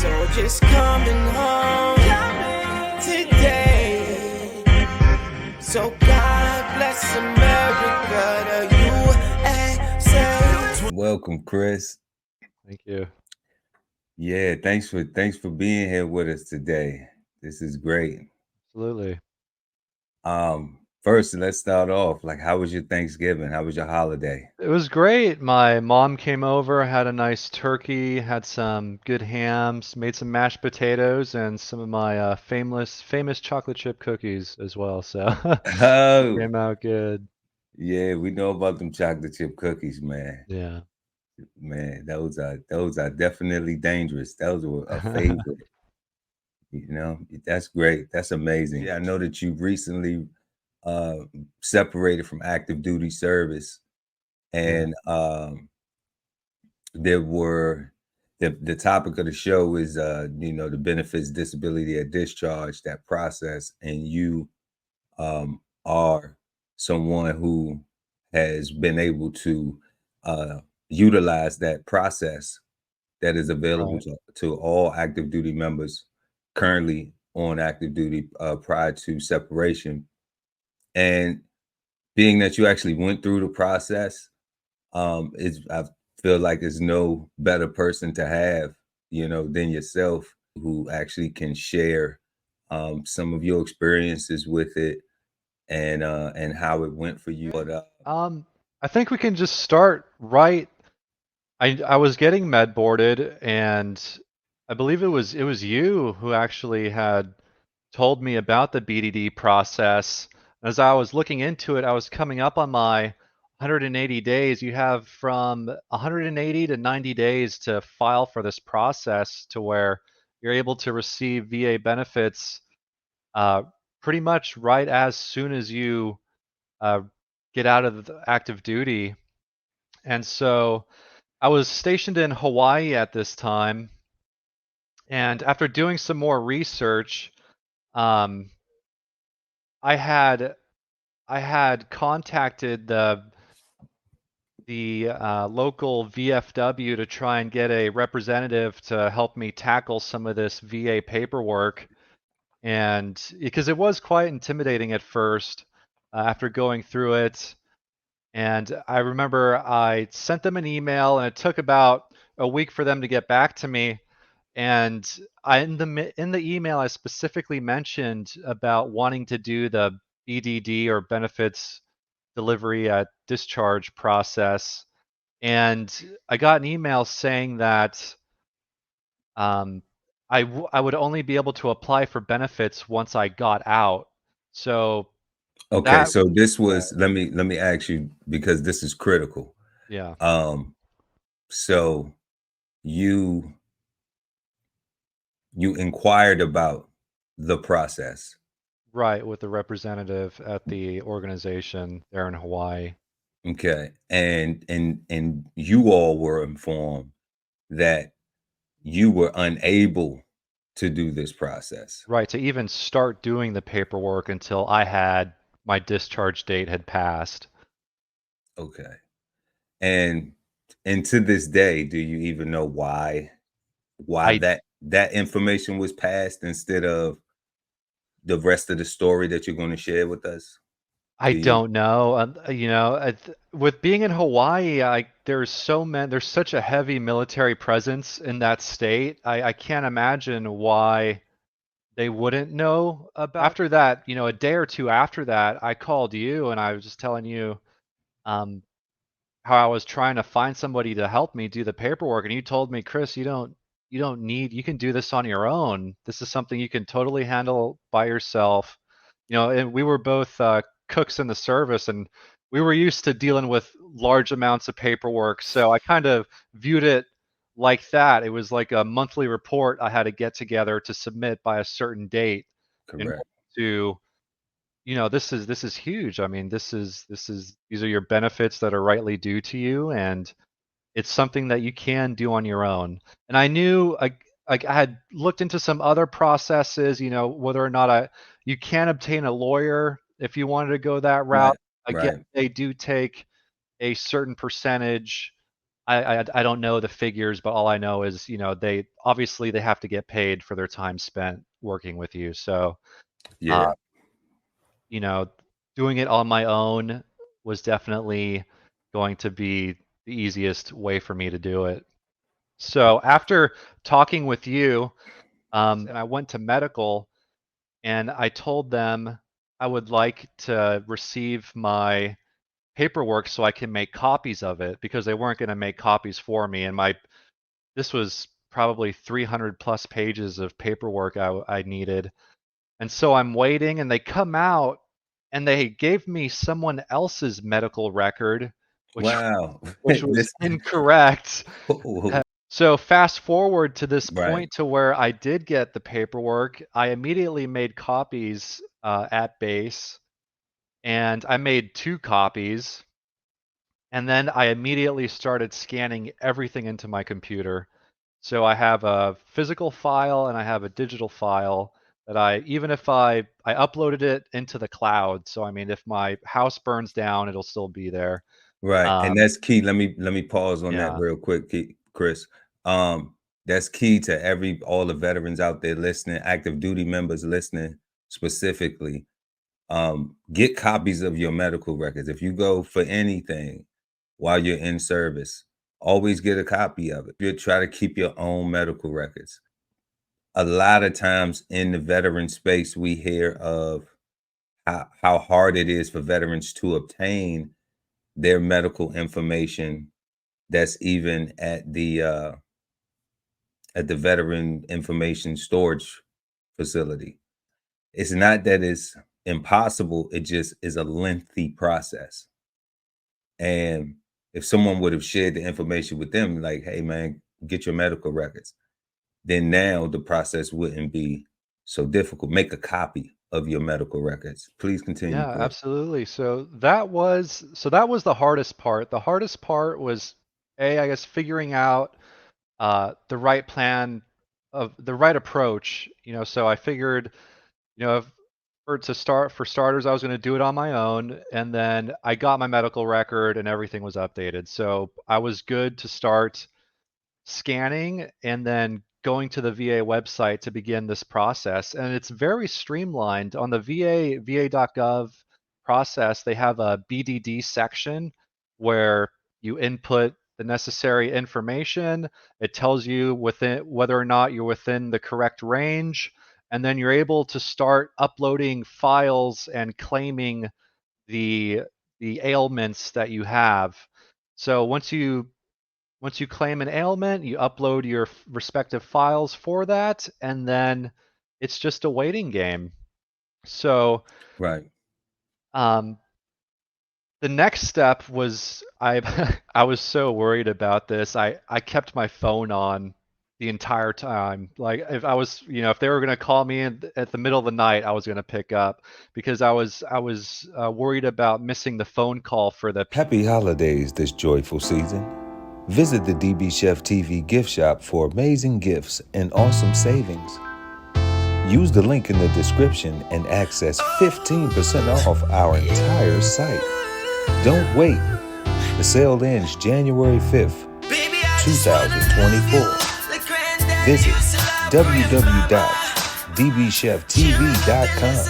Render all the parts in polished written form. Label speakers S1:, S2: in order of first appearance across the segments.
S1: So just coming home today. So God bless America, the USA.
S2: Welcome, Chris.
S3: Thank you.
S2: Yeah, thanks for being here with us today. This is great.
S3: Absolutely.
S2: First, let's start off. Like, how was your Thanksgiving? How was your holiday?
S3: It was great. My mom came over, had a nice turkey, had some good hams, made some mashed potatoes, and some of my famous chocolate chip cookies as well. So
S2: Oh,
S3: came out good.
S2: yeah, we know about them chocolate chip cookies, man.
S3: Yeah.
S2: Man, those are definitely dangerous. Those were a favorite. That's great. That's amazing. Yeah, I know that you recently separated from active duty service, and there were the topic of the show is the benefits, disability at discharge, that process, and you are someone who has been able to utilize that process that is available to all active duty members currently on active duty prior to separation. And being that you actually went through the process, I feel like there's no better person to have, than yourself, who actually can share some of your experiences with it and how it went for you. But
S3: I think we can just start right. I was getting med boarded, and I believe it was you who actually had told me about the BDD process. As I was looking into it, I was coming up on my 180 days. You have from 180 to 90 days to file for this process to where you're able to receive VA benefits pretty much right as soon as you get out of the active duty. And so I was stationed in Hawaii at this time. And after doing some more research, um, I had contacted the local VFW to try and get a representative to help me tackle some of this VA paperwork, and because it was quite intimidating at first after going through it. And I remember I sent them an email, and it took about a week for them to get back to me. And in the email, I specifically mentioned about wanting to do the BDD, or benefits delivery at discharge process. And I got an email saying that I would only be able to apply for benefits once I got out. So
S2: okay, so this was let me ask you, because this is critical.
S3: Yeah.
S2: So you inquired about the process.
S3: Right, with the representative at the organization there in Hawaii.
S2: Okay. And you all were informed that you were unable to do this process.
S3: Right, to even start doing the paperwork until my discharge date had passed.
S2: Okay. And to this day, do you even know why that information was passed instead of the rest of the story that you're going to share with us?
S3: I don't know. With being in Hawaii, there's such a heavy military presence in that state. I can't imagine why they wouldn't know about. After that, a day or two after that, I called you and I was just telling you how I was trying to find somebody to help me do the paperwork, and you told me, Chris, you can do this on your own. This is something you can totally handle by yourself. And we were both cooks in the service, and we were used to dealing with large amounts of paperwork. So I kind of viewed it like that. It was like a monthly report I had to get together to submit by a certain date.
S2: Correct.
S3: This is huge. I mean, these are your benefits that are rightly due to you, and it's something that you can do on your own. And I knew, I had looked into some other processes, whether or not you can obtain a lawyer if you wanted to go that route. Again, they do take a certain percentage I don't know the figures, but all I know is, you know, they obviously they have to get paid for their time spent working with you. So,
S2: Yeah.
S3: uh, you know, doing it on my own was definitely going to be the easiest way for me to do it. So after talking with you, and I went to medical and I told them I would like to receive my paperwork so I can make copies of it because they weren't going to make copies for me. And this was probably 300 plus pages of paperwork I needed. And so I'm waiting and they come out and they gave me someone else's medical record, which
S2: Wow.
S3: which was
S2: This
S3: incorrect.
S2: oh,
S3: So fast forward to this
S2: right.
S3: point to where I did get the paperwork. I immediately made copies at base, and I made 2 copies, and then I immediately started scanning everything into my computer. So I have a physical file and I have a digital file that even if I uploaded it into the cloud, so I mean, if my house burns down, it'll still be there.
S2: Right, and
S3: Um,
S2: that's key. Let me pause on that
S3: yeah,
S2: real quick, Chris. That's key to all the veterans out there listening, active duty members listening specifically. Get copies of your medical records. If you go for anything while you're in service, always get a copy of it. You try to keep your own medical records. A lot of times in the veteran space, we hear of how hard it is for veterans to obtain their medical information that's even at the veteran information storage facility. It's not that it's impossible, it just is a lengthy process. And if someone would have shared the information with them, like, hey man, get your medical records, then now the process wouldn't be so difficult. Make a copy of your medical records. Please continue,
S3: yeah,
S2: Chris.
S3: absolutely. So that was the hardest part. The hardest part was I guess figuring out the right plan of the right approach. You know, so I figured, you know, for starters, I was going to do it on my own, and then I got my medical record, and everything was updated. So I was good to start scanning and then going to the VA website to begin this process. And it's very streamlined on the va.gov process. They have a BDD section where you input the necessary information. It tells you within whether or not you're within the correct range, and then you're able to start uploading files and claiming the the ailments that you have. So once you claim an ailment, you upload your respective files for that, and then it's just a waiting game. So
S2: Right.
S3: um, the next step was I was so worried about this. I kept my phone on the entire time. Like if I was, you know, if they were going to call me at the middle of the night, I was going to pick up because I was worried about missing the phone call for the
S4: Happy holidays this joyful season. Visit the DBCHEFTV gift shop for amazing gifts and awesome savings. Use the link in the description and access 15% off our entire site. Don't wait. The sale ends January 5th, 2024. Visit www.dbcheftv.com.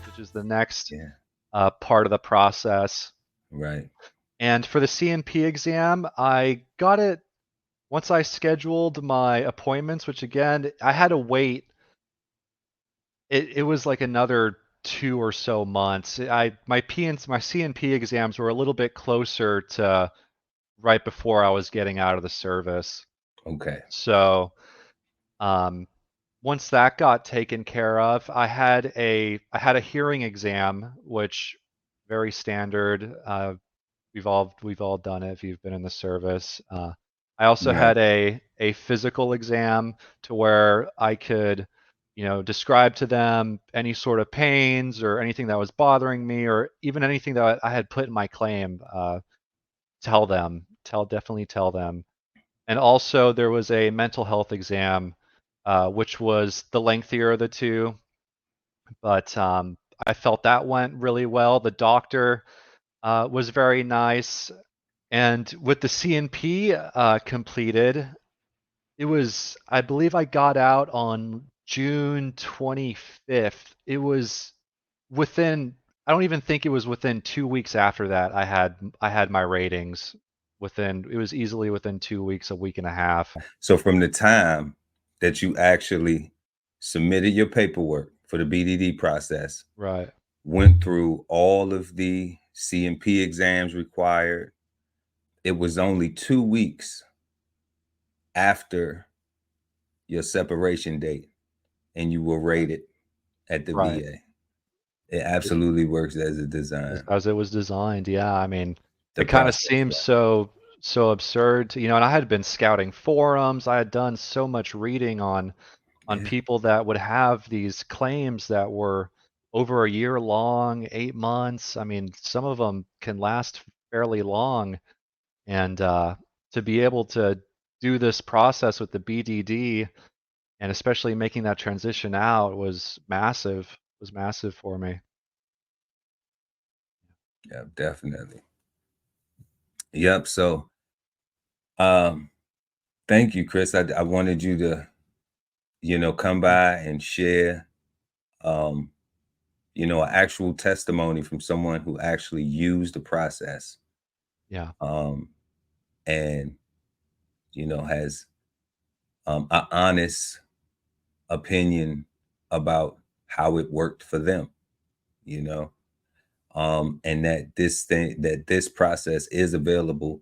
S3: which is the next
S2: Yeah.
S3: part of the process.
S2: Right.
S3: And for the CNP exam, I got it once I scheduled my appointments, which again, I had to wait. It was like another 2 or so months. My CNP exams were a little bit closer to right before I was getting out of the service.
S2: Okay.
S3: So um, once that got taken care of, I had a hearing exam, which very standard. We've all done it if you've been in the service. I also
S2: Right.
S3: had a physical exam to where I could, you know, describe to them any sort of pains or anything that was bothering me, or even anything that I had put in my claim. Definitely tell them. And also there was a mental health exam, which was the lengthier of the two, but I felt that went really well. The doctor was very nice, And with the CNP completed, it was, I believe I got out on June 25th. It was within, I don't even think it was within 2 weeks after that I had my ratings within, it was easily within 2 weeks, a week and a half.
S2: So from the time that you actually submitted your paperwork for the BDD process,
S3: Right.
S2: went through all of the CMP exams required, it was only 2 weeks after your separation date and you were rated at the
S3: Right.
S2: VA. It absolutely works as a design.
S3: As it was designed. Yeah. I mean,
S2: The
S3: it kind of
S2: process,
S3: seems
S2: yeah.
S3: so absurd to, and I had been scouting forums. I had done so much reading on
S2: Yeah.
S3: people that would have these claims that were over a year long, 8 months. I mean, some of them can last fairly long. And to be able to do this process with the BDD and especially making that transition out was massive. Was massive for me.
S2: Yeah, definitely. Yep. So thank you, Chris. I wanted you to, come by and share an actual testimony from someone who actually used the process.
S3: Yeah.
S2: And has an honest opinion about how it worked for them, and that this process is available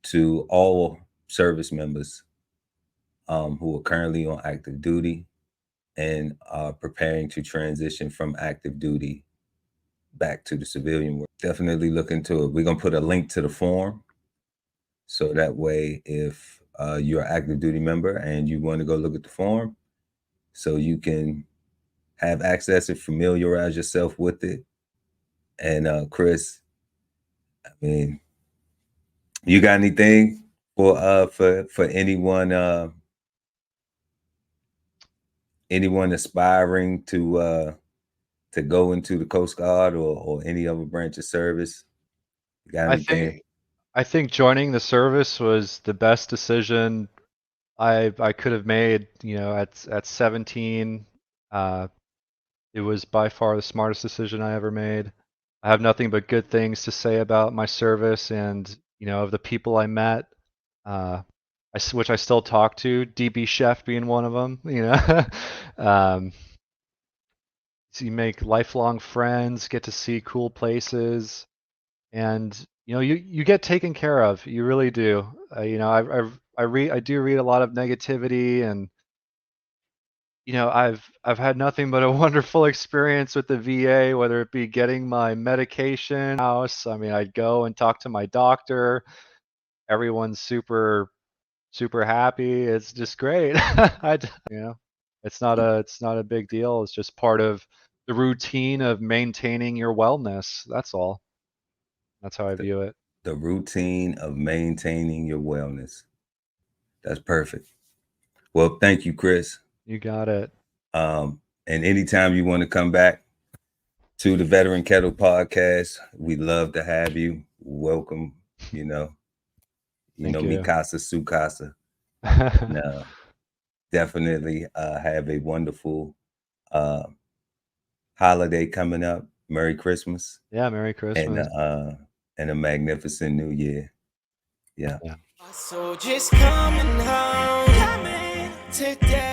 S2: to all service members who are currently on active duty and are preparing to transition from active duty back to the civilian world. Definitely look into it. We're going to put a link to the form so that way if you're an active duty member and you want to go look at the form, so you can have access and familiarize yourself with it. And Chris, I mean, you got anything for anyone aspiring to go into the Coast Guard or any other branch of service? You got anything?
S3: I think joining the service was the best decision I could have made, at 17. It was by far the smartest decision I ever made. I have nothing but good things to say about my service and, of the people I met, which I still talk to, DB Chef being one of them, so you make lifelong friends, get to see cool places, and, you get taken care of. You really do. I do read a lot of negativity and, I've had nothing but a wonderful experience with the VA, whether it be getting my medication house. I mean, I'd go and talk to my doctor. Everyone's super, super happy. It's just great. It's not a big deal. It's just part of the routine of maintaining your wellness. That's all. That's how I view it.
S2: The routine of maintaining your wellness. That's perfect. Well, thank you, Chris.
S3: You got it.
S2: And anytime you want to come back to the Veteran Kettle podcast, we'd love to have you. Welcome, Mikasa Sukasa. No, definitely have a wonderful holiday coming up. Merry Christmas.
S3: Yeah, Merry Christmas.
S2: And a magnificent New Year. Yeah.
S1: So just coming home today.